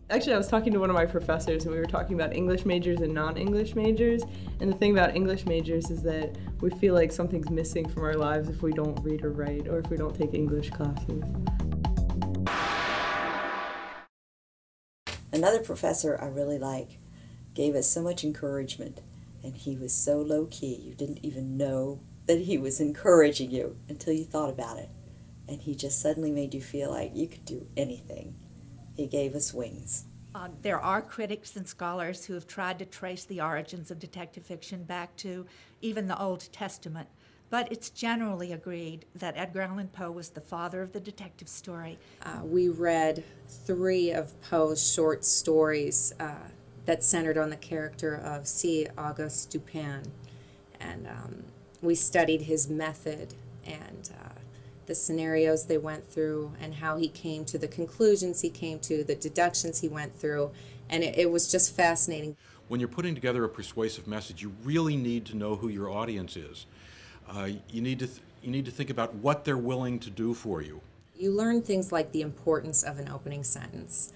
Actually, I was talking to one of my professors and we were talking about English majors and non-English majors. And the thing about English majors is that we feel like something's missing from our lives if we don't read or write or if we don't take English classes. Another professor I really like gave us so much encouragement, and he was so low-key you didn't even know that he was encouraging you until you thought about it. And he just suddenly made you feel like you could do anything. He gave us wings. There are critics and scholars who have tried to trace the origins of detective fiction back to even the Old Testament, but it's generally agreed that Edgar Allan Poe was the father of the detective story. We read 3 of Poe's short stories that centered on the character of C. Auguste Dupin, and we studied his method and the scenarios they went through and how he came to the conclusions he came to, the deductions he went through, and it was just fascinating. When you're putting together a persuasive message, you really need to know who your audience is. You need to think about what they're willing to do for you. You learn things like the importance of an opening sentence.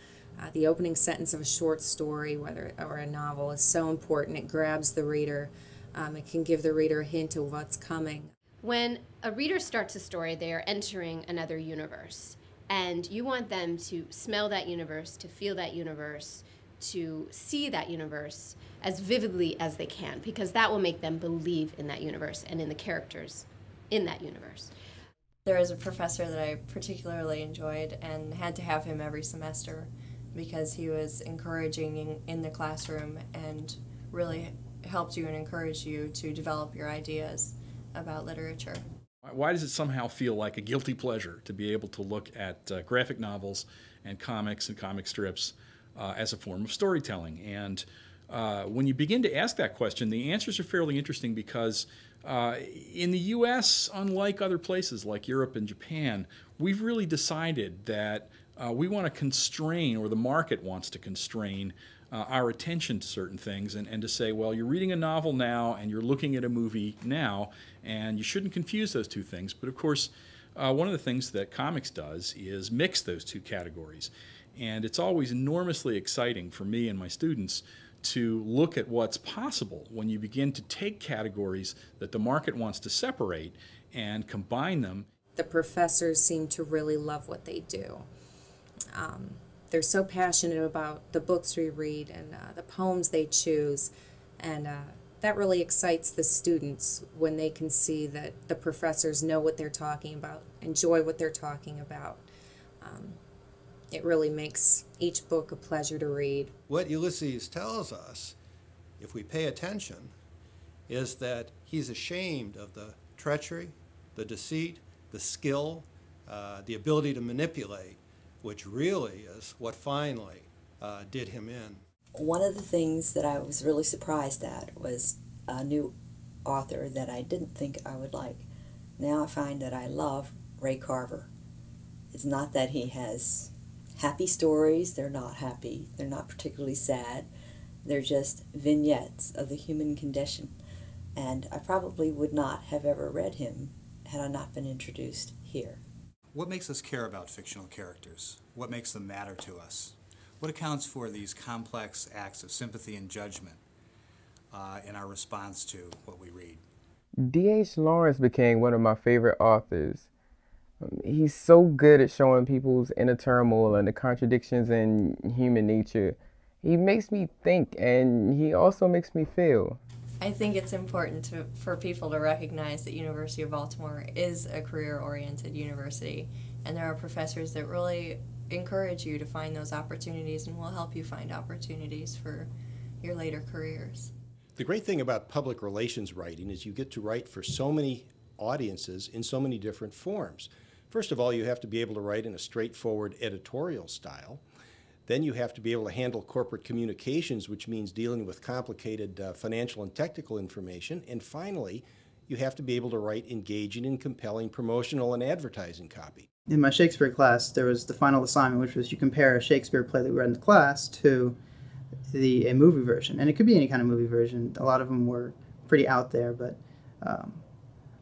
The opening sentence of a short story, or a novel, is so important. It grabs the reader. It can give the reader a hint of what's coming. When a reader starts a story, they are entering another universe. And you want them to smell that universe, to feel that universe, to see that universe as vividly as they can, because that will make them believe in that universe and in the characters in that universe. There is a professor that I particularly enjoyed and had to have him every semester because he was encouraging in the classroom and really helped you and encouraged you to develop your ideas about literature. Why does it somehow feel like a guilty pleasure to be able to look at graphic novels and comics and comic strips as a form of storytelling? And when you begin to ask that question, the answers are fairly interesting because in the U.S., unlike other places like Europe and Japan, we've really decided that we want to constrain, or the market wants to constrain, our attention to certain things and to say, well, you're reading a novel now and you're looking at a movie now, and you shouldn't confuse those two things. But of course, one of the things that comics does is mix those two categories. And it's always enormously exciting for me and my students to look at what's possible when you begin to take categories that the market wants to separate and combine them. The professors seem to really love what they do. They're so passionate about the books we read and the poems they choose, and that really excites the students when they can see that the professors know what they're talking about, enjoy what they're talking about. It really makes each book a pleasure to read. What Ulysses tells us, if we pay attention, is that he's ashamed of the treachery, the deceit, the skill, the ability to manipulate, which really is what finally did him in. One of the things that I was really surprised at was a new author that I didn't think I would like. Now I find that I love Ray Carver. It's not that he has happy stories. They're not happy. They're not particularly sad. They're just vignettes of the human condition. And I probably would not have ever read him had I not been introduced here. What makes us care about fictional characters? What makes them matter to us? What accounts for these complex acts of sympathy and judgment in our response to what we read? D.H. Lawrence became one of my favorite authors. He's so good at showing people's inner turmoil and the contradictions in human nature. He makes me think, and he also makes me feel. I think it's important for people to recognize that University of Baltimore is a career-oriented university, and there are professors that really encourage you to find those opportunities and will help you find opportunities for your later careers. The great thing about public relations writing is you get to write for so many audiences in so many different forms. First of all, you have to be able to write in a straightforward editorial style. Then you have to be able to handle corporate communications, which means dealing with complicated financial and technical information. And finally, you have to be able to write engaging and compelling promotional and advertising copy. In my Shakespeare class, there was the final assignment, which was you compare a Shakespeare play that we read in the class to a movie version. And it could be any kind of movie version. A lot of them were pretty out there, but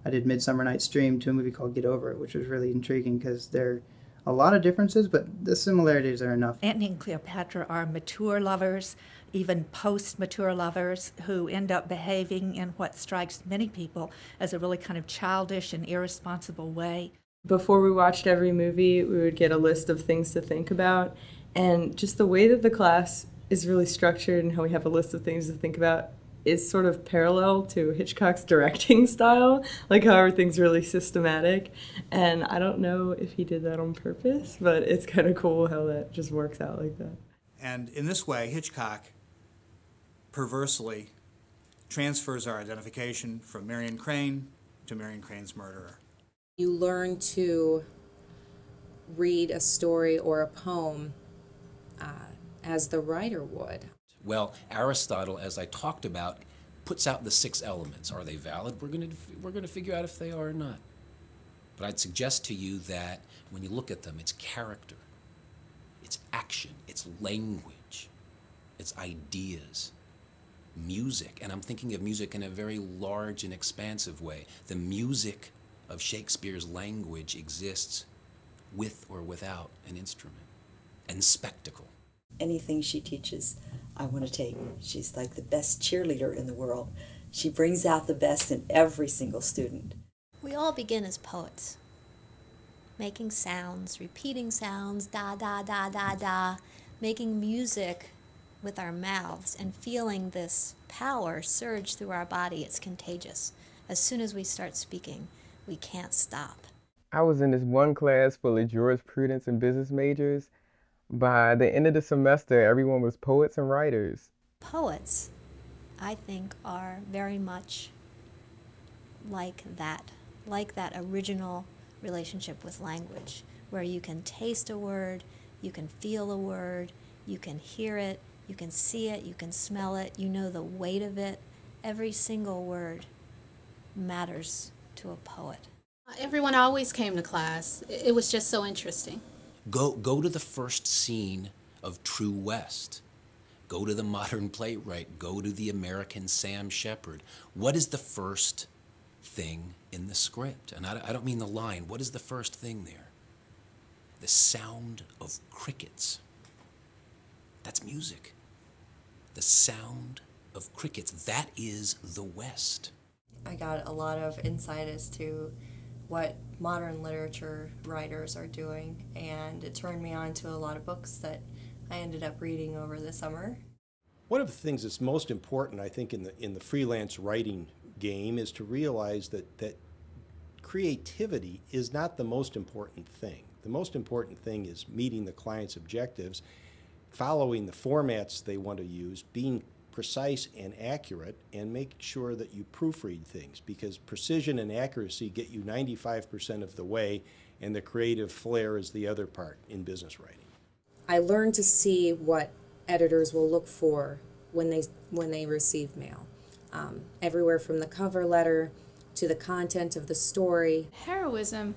I did Midsummer Night's Dream to a movie called Get Over It, which was really intriguing because they're a lot of differences, but the similarities are enough. Antony and Cleopatra are mature lovers, even post-mature lovers, who end up behaving in what strikes many people as a really kind of childish and irresponsible way. Before we watched every movie, we would get a list of things to think about, and just the way that the class is really structured and how we have a list of things to think about is sort of parallel to Hitchcock's directing style, like how everything's really systematic. And I don't know if he did that on purpose, but it's kind of cool how that just works out like that. And in this way, Hitchcock perversely transfers our identification from Marion Crane to Marion Crane's murderer. You learn to read a story or a poem as the writer would. Well, Aristotle, as I talked about, puts out the 6 elements. Are they valid? We're going to figure out if they are or not. But I'd suggest to you that when you look at them, it's character, it's action, it's language, it's ideas, music. And I'm thinking of music in a very large and expansive way. The music of Shakespeare's language exists with or without an instrument. And spectacle. Anything she teaches, I want to take. She's like the best cheerleader in the world. She brings out the best in every single student. We all begin as poets, making sounds, repeating sounds, da, da, da, da, da, making music with our mouths and feeling this power surge through our body. It's contagious. As soon as we start speaking, we can't stop. I was in this one class full of jurisprudence and business majors. By the end of the semester, everyone was poets and writers. Poets, I think, are very much like that original relationship with language, where you can taste a word, you can feel a word, you can hear it, you can see it, you can smell it, you know the weight of it. Every single word matters to a poet. Everyone always came to class. It was just so interesting. Go to the first scene of True West. Go to the modern playwright. Go to the American Sam Shepard. What is the first thing in the script? And I don't mean the line. What is the first thing there? The sound of crickets. That's music. The sound of crickets. That is the West. I got a lot of insight as to what modern literature writers are doing, and it turned me on to a lot of books that I ended up reading over the summer. One of the things that's most important, I think, in the freelance writing game is to realize that creativity is not the most important thing. The most important thing is meeting the client's objectives, following the formats they want to use, being precise and accurate, and make sure that you proofread things, because precision and accuracy get you 95% of the way, and the creative flair is the other part in business writing. I learned to see what editors will look for when they receive mail. Everywhere from the cover letter to the content of the story. Heroism,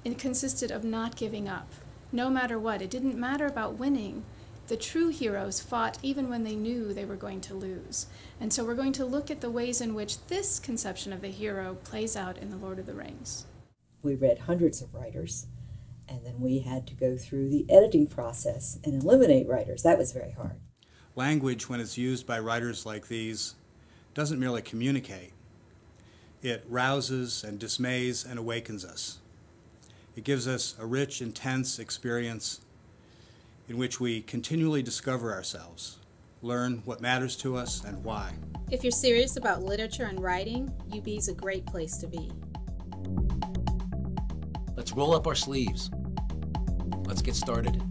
it consisted of not giving up, no matter what. It didn't matter about winning. The true heroes fought even when they knew they were going to lose. And so we're going to look at the ways in which this conception of the hero plays out in The Lord of the Rings. We read hundreds of writers, and then we had to go through the editing process and eliminate writers. That was very hard. Language, when it's used by writers like these, doesn't merely communicate. It rouses and dismays and awakens us. It gives us a rich, intense experience in which we continually discover ourselves, learn what matters to us and why. If you're serious about literature and writing, UB is a great place to be. Let's roll up our sleeves. Let's get started.